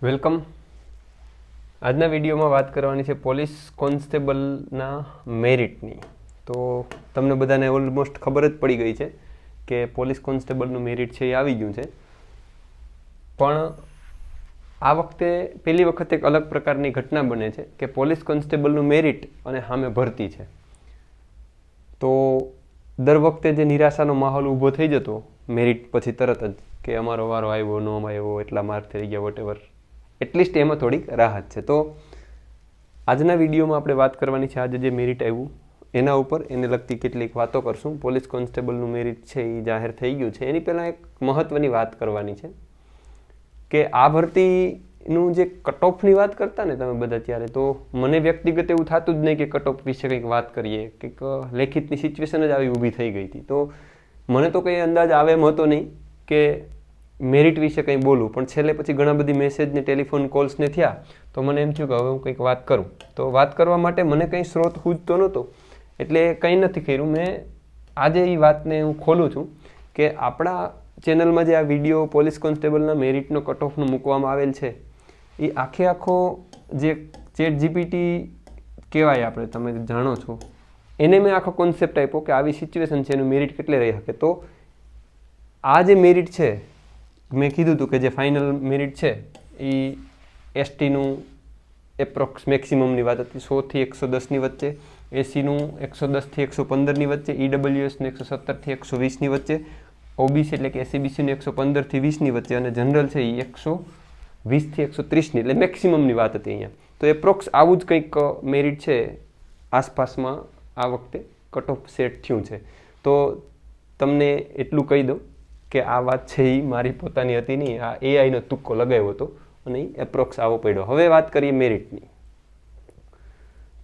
Welcome. આજના વિડીયોમાં વાત કરવાની છે પોલીસ કોન્સ્ટેબલના મેરિટની. તો તમને બધાને ઓલમોસ્ટ ખબર જ પડી ગઈ છે કે પોલીસ કોન્સ્ટેબલનું મેરિટ છે એ આવી ગયું છે. પણ આ વખતે પહેલી વખત એક અલગ પ્રકારની ઘટના બને છે કે પોલીસ કોન્સ્ટેબલનું મેરિટ અને સામે ભરતી છે. તો દર વખતે જે નિરાશાનો માહોલ ઊભો થઈ જતો મેરિટ પછી તરત જ કે અમારો વારો આવ્યો, નો આવ્યો, એટલા માર્ક થઈ ગયા, વોટેવર, એટલીસ્ટ એમાં થોડીક રાહત છે. તો આજના વિડીયોમાં આપણે વાત કરવાની છે આજે જે મેરિટ આવ્યું એના ઉપર, એને લગતી કેટલીક વાતો કરશું. પોલીસ કોન્સ્ટેબલનું મેરિટ છે એ જાહેર થઈ ગયું છે. એની પહેલાં એક મહત્ત્વની વાત કરવાની છે કે આ ભરતીનું જે કટ ઓફની વાત કરતા ને તમે બધા ત્યારે, તો મને વ્યક્તિગત એવું થતું જ નહીં કે કટ ઓફ વિશે કંઈક વાત કરીએ. કંઈક લેખિતની સિચ્યુએશન જ આવી ઊભી થઈ ગઈ હતી. તો મને તો કંઈ અંદાજ આવે એમ હતો નહીં કે મેરિટ વિશે કંઈ બોલું. પણ છેલ્લે પછી ઘણા બધી મેસેજ ને ટેલિફોન કોલ્સને થયા તો મને એમ થયું કે હવે હું કંઈક વાત કરું. તો વાત કરવા માટે મને કંઈ સ્ત્રોત ખૂજતો નહોતો, એટલે કંઈ નથી કર્યું. મેં આજે એ વાતને હું ખોલું છું કે આપણા ચેનલમાં જે આ વિડીયો પોલીસ કોન્સ્ટેબલના મેરિટનો કટ ઓફનો મૂકવામાં આવેલ છે એ આખો જે ચેટ જીપીટી કહેવાય આપણે, તમે જાણો છો, એને મેં આખો કોન્સેપ્ટ આપ્યો કે આવી સિચ્યુએશન છે એનું મેરિટ કેટલે રહી શકે. તો આ જે મેરિટ છે મેં કીધું હતું કે જે ફાઇનલ મેરિટ છે એ એસટીનું એપ્રોક્સ મેક્સિમમની વાત હતી, 100થી 110ની વચ્ચે, એસીનું 110થી 115ની વચ્ચે, ઈડબ્લ્યુએસનું 117થી 120ની વચ્ચે, ઓબીસી એટલે કે એસસીબીસીનું 115થી 20ની વચ્ચે, અને જનરલ છે એ 120થી 130ની, એટલે મેક્સિમમની વાત હતી અહીંયા. તો એપ્રોક્સ આવું જ કંઈક મેરિટ છે આસપાસમાં આ વખતે કટ ઓફ સેટ થયું છે. તો તમને એટલું કહી દઉં કે આ વાત છે એ મારી પોતાની હતી નહીં, આ એઆઈનો તુક્કો લગાવ્યો હતો અને એ એપ્રોક્સ આવો પડ્યો. હવે વાત કરીએ મેરિટની.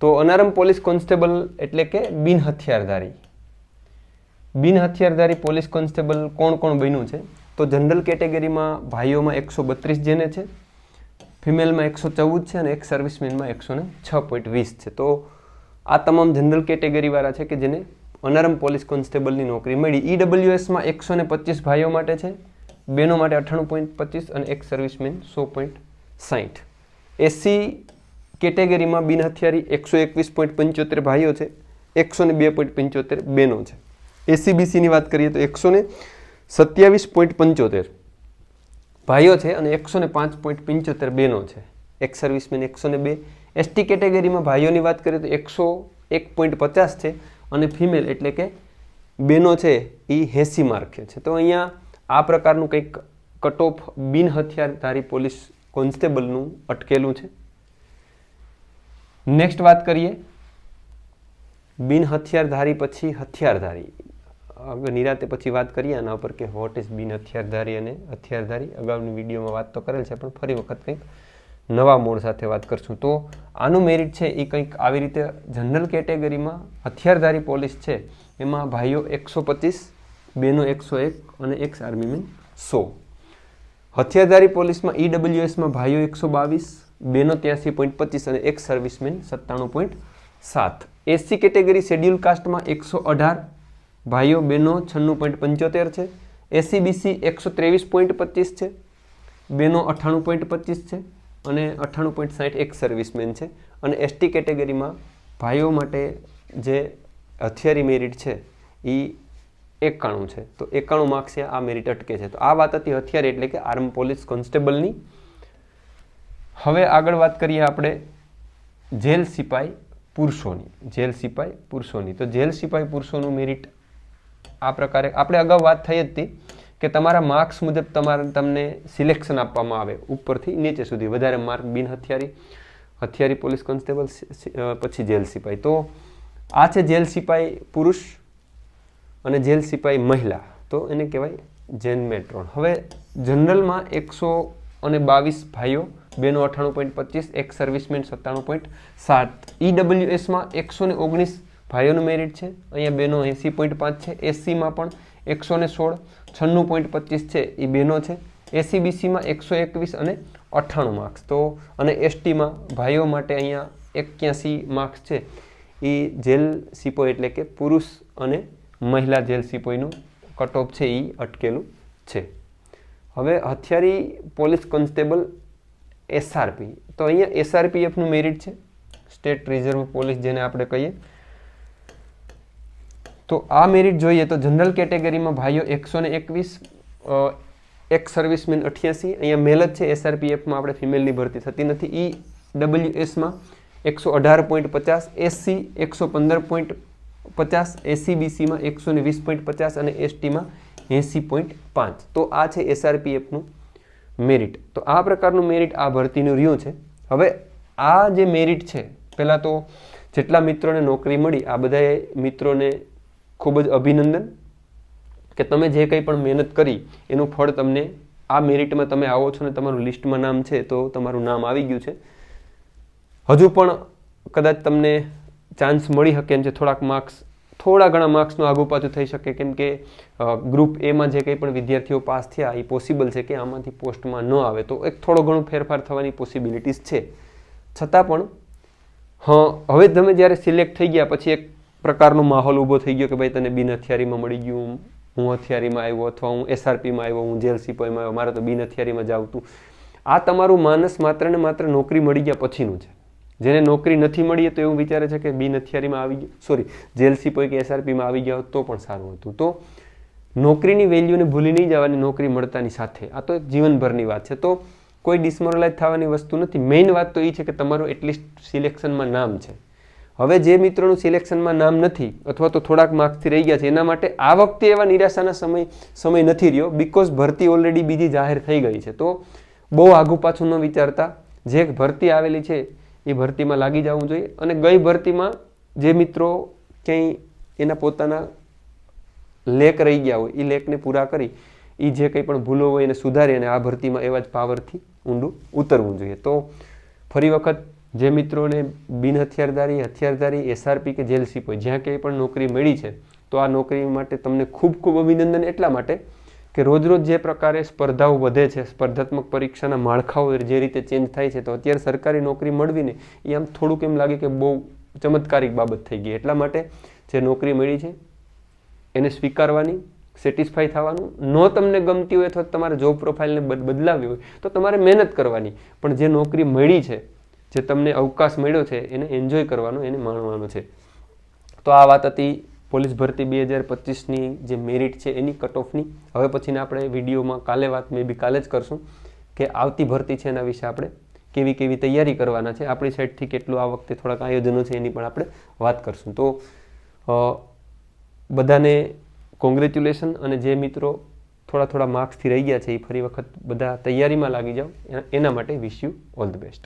તો અનારમ પોલીસ કોન્સ્ટેબલ એટલે કે બિન હથિયારધારી. બિન હથિયારધારી પોલીસ કોન્સ્ટેબલ કોણ કોણ બન્યું છે? તો જનરલ કેટેગરીમાં ભાઈઓમાં 132 જેને છે, ફિમેલમાં 114 છે અને એક સર્વિસમેનમાં 106.20 છે. તો આ તમામ જનરલ કેટેગરીવાળા છે કે જેને અનારમ પોલીસ કોન્સ્ટેબલની નોકરી મળી. ઈડબ્લ્યુએસમાં 125 ભાઈઓ માટે છે, બહેનો માટે 98.25 અને એક સર્વિસમેન 100.60. એસસી કેટેગરીમાં બિન હથિયારી 121.75 ભાઈઓ છે, 102.75 બહેનો છે. એસસીબીસીની વાત કરીએ તો 127.75 ભાઈઓ છે અને 105.75 બહેનો છે, એક સર્વિસમેન 102. એસટી કેટેગરીમાં ભાઈઓની વાત કરીએ તો 101.50 છે અને ફિમેલ એટલે કે બહેનો છે એ 80 માર્કે છે. તો અહીંયા આ પ્રકારનું કંઈક કટ ઓફ બિન હથિયારધારી પોલીસ કોન્સ્ટેબલનું અટકેલું છે. નેક્સ્ટ વાત કરીએ બિન હથિયારધારી પછી હથિયારધારી. નિરાતે પછી વાત કરીએ આના ઉપર કે વોટ ઇઝ બિન હથિયારધારી અને હથિયારધારી. અગાઉની વિડીયોમાં વાત તો કરેલ છે પણ ફરી વખત કંઈક નવા મોડ સાથે વાત કરશું. તો આનું મેરિટ છે એ કંઈક આવી રીતે જનરલ કેટેગરીમાં હથિયારધારી પોલીસ છે એમાં ભાઈઓ 125, બહેનો 101 અને એક્સ આર્મીમેન 100. હથિયારધારી પોલીસમાં ઈડબ્લ્યુએસમાં ભાઈઓ 122, બહેનો 83.25 અને એક સર્વિસમેન 97.7. એસસી કેટેગરી શેડ્યુલ કાસ્ટમાં 118 ભાઈઓ, બહેનો 96.75 છે. એસસીબીસી 123.25 છે, બહેનો 98.25 છે અને 98.60 એક સર્વિસમેન છે. અને એસટી કેટેગરીમાં ભાઈઓ માટે જે હથિયારી મેરિટ છે એ 91 છે. તો 91 માર્ક્સે આ મેરિટ અટકે છે. તો આ વાત હતી હથિયારી એટલે કે આર્મ પોલીસ કોન્સ્ટેબલની. હવે આગળ વાત કરીએ આપણે જેલ સિપાઈ પુરુષોની. જેલ સિપાઈ પુરુષોની. તો જેલ સિપાઈ પુરુષોનું મેરિટ આ પ્રકારે, આપણે અગાઉ વાત થઈ હતી કે તમારા માર્ક્સ મુજબ તમને સિલેક્શન આપવામાં આવે ઉપરથી નીચે સુધી. વધારે માર્ક બિન હથિયારી, હથિયારી પોલીસ કોન્સ્ટેબલ, પછી જેલ સિપાઈ. તો આ છે જેલ સિપાઈ પુરુષ અને જેલ સિપાઈ મહિલા, તો એને કહેવાય જેન મેટ્રોન. હવે જનરલમાં 122 ભાઈઓ, બહેનો 98.25, એક સર્વિસમેન 97.7. ઈડબ્લ્યુએસમાં 119 ભાઈઓનું મેરિટ છે, અહીંયા બહેનો 80.5 છે. એસસીમાં પણ 116, 96.25 છે એ બહેનો છે. એસસીબીસીમાં 121 અને 98 માર્ક્સ. તો અને એસટીમાં ભાઈઓ માટે અહીંયા 81 માર્ક્સ છે. એ જેલ સિપાઈ એટલે કે પુરુષ અને મહિલા જેલ સિપાઈનું કટ ઓફ છે એ અટકેલું છે. હવે હથિયારી પોલીસ કોન્સ્ટેબલ એસઆરપી. તો અહીંયા એસઆરપીએફનું મેરિટ છે, સ્ટેટ રિઝર્વ પોલીસ જેને આપણે કહીએ. તો આ મેરિટ જોઈએ તો જનરલ કેટેગરીમાં ભાઈઓ 121, એક્સ સર્વિસમેન 88, અહીંયા મેલ જ છે. એસઆરપીએફમાં આપણે ફિમેલની ભરતી થતી નથી. EWSમાં 118.50, SC 115.50, SCBCમાં 120.50 અને STમાં 80.5. તો આ છે એસઆરપીએફનું મેરિટ. તો આ પ્રકારનું મેરિટ આ ભરતીનું રહ્યું છે. હવે આ જે મેરિટ છે, પહેલાં તો જેટલા મિત્રોને નોકરી મળી આ બધા મિત્રોને ખૂબ જ અભિનંદન કે તમે જે કંઈ પણ મહેનત કરી એનું ફળ તમને આ મેરિટમાં તમે આવો છો ને તમારું લિસ્ટમાં નામ છે તો તમારું નામ આવી ગયું છે. હજુ પણ કદાચ તમને ચાન્સ મળી શકે એમ છે. થોડા ઘણા માર્ક્સનું આગુ પાછું થઈ શકે, કેમ કે ગ્રુપ એમાં જે કંઈ પણ વિદ્યાર્થીઓ પાસ થયા એ પોસિબલ છે કે આમાંથી પોસ્ટમાં ન આવે, તો એક થોડો ઘણો ફેરફાર થવાની પોસિબિલિટીઝ છે. છતાં પણ હવે તમે જ્યારે સિલેક્ટ થઈ ગયા પછી એક પ્રકારનો માહોલ ઊભો થઈ ગયો કે ભાઈ તને બિન હથિયારીમાં મળી ગયું, હું હથિયારીમાં આવ્યો, અથવા હું એસઆરપીમાં આવ્યો, હું જેલ સિપાહીમાં આવ્યો, મારે તો બિન હથિયારીમાં જ આવતું. આ તમારું માનસ માત્ર ને માત્ર નોકરી મળી ગયા પછીનું છે. જેને નોકરી નથી મળી તો એવું વિચારે છે કે બિન હથિયારીમાં આવી ગયો, જેલ સિપાહી કે એસઆરપીમાં આવી ગયા તો પણ સારું હતું. તો નોકરીની વેલ્યુને ભૂલી નહીં જવાની નોકરી મળતાની સાથે. આ તો એક જીવનભરની વાત છે, તો કોઈ ડિસમોરલાઇઝ થવાની વસ્તુ નથી. મેઇન વાત તો એ છે કે તમારું એટલીસ્ટ સિલેક્શનમાં નામ છે. હવે જે મિત્રોનું સિલેક્શનમાં નામ નથી અથવા તો થોડાક માર્ક્સથી રહી ગયા છે એના માટે આ વખતે એવા નિરાશાના સમય નથી રહ્યો, બિકોઝ ભરતી ઓલરેડી બીજી જાહેર થઈ ગઈ છે. તો બહુ આઘું પાછું ન વિચારતા જે ભરતી આવેલી છે એ ભરતીમાં લાગી જવું જોઈએ. અને ગઈ ભરતીમાં જે મિત્રો ક્યાંય એના પોતાના લેક રહી ગયા હોય એ લેકને પૂરા કરી એ જે કંઈ પણ ભૂલો હોય એને સુધારી અને આ ભરતીમાં એવા જ પાવરથી ઊંડું ઉતરવું જોઈએ. તો ફરી વખત જે મિત્રોને બિન હથિયારધારી, હથિયારધારી, એસઆરપી કે જેલ સિપાઈ જ્યાં ક્યાંય પણ નોકરી મળી છે તો આ નોકરી માટે તમને ખૂબ ખૂબ અભિનંદન. એટલા માટે કે રોજ રોજ જે પ્રકારે સ્પર્ધાઓ વધે છે, સ્પર્ધાત્મક પરીક્ષાના માળખાઓ જે રીતે ચેન્જ થાય છે, તો અત્યારે સરકારી નોકરી મળવીને એ આમ થોડુંક એમ લાગે કે બહુ ચમત્કારિક બાબત થઈ ગઈ. એટલા માટે જે નોકરી મળી છે એને સ્વીકારવાની, સેટિસ્ફાઈ થવાનું. ન તમને ગમતી હોય અથવા તમારે જોબ પ્રોફાઇલને બદલાવી હોય તો તમારે મહેનત કરવાની, પણ જે નોકરી મળી છે, જે તમને અવકાશ મળ્યો છે એને એન્જોય કરવાનો, એને માણવાનો છે. તો આ વાત હતી પોલીસ ભરતી 2025ની જે મેરિટ છે એની કટ ઓફની. હવે પછીના આપણે વિડીયોમાં કાલે વાત મે બી કાલે જ કરશું કે આવતી ભરતી છે એના વિશે આપણે કેવી કેવી તૈયારી કરવાના છે, આપણી સાઈડથી કેટલું આ વખતે થોડાક આયોજનો છે એની પણ આપણે વાત કરશું. તો બધાને કોંગ્રેચ્યુલેશન. અને જે મિત્રો થોડા માર્ક્સથી રહી ગયા છે એ ફરી વખત બધા તૈયારીમાં લાગી જાઓ, એના માટે wish you all the best.